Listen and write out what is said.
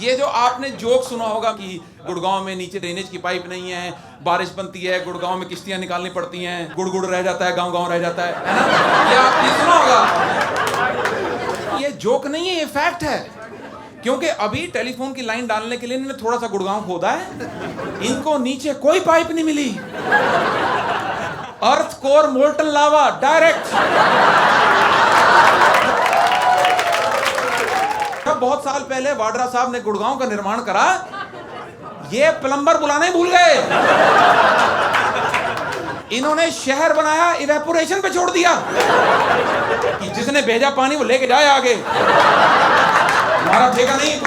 ये जो आपने जोक सुना होगा कि गुड़गांव में नीचे ड्रेनेज की पाइप नहीं है, बारिश बनती है, गुड़गांव में किश्तियां निकालनी पड़ती हैं, गुड़ गुड़ रह जाता है, गांव गांव रह जाता है ना? ये आपने सुना होगा। ये जोक नहीं है, ये फैक्ट है। क्योंकि अभी टेलीफोन की लाइन डालने के लिए इन्होंने थोड़ा सा गुड़गांव खोदा है, इनको नीचे कोई पाइप नहीं मिली। अर्थ कोर मोल्टन लावा डायरेक्ट। बहुत साल पहले वाड्रा साहब ने गुड़गांव का निर्माण करा, ये प्लम्बर बुलाने भूल गए। इन्होंने शहर बनाया, इवेपोरेशन पे छोड़ दिया कि जिसने भेजा पानी वो लेके जाए आगे, हमारा ठेका नहीं।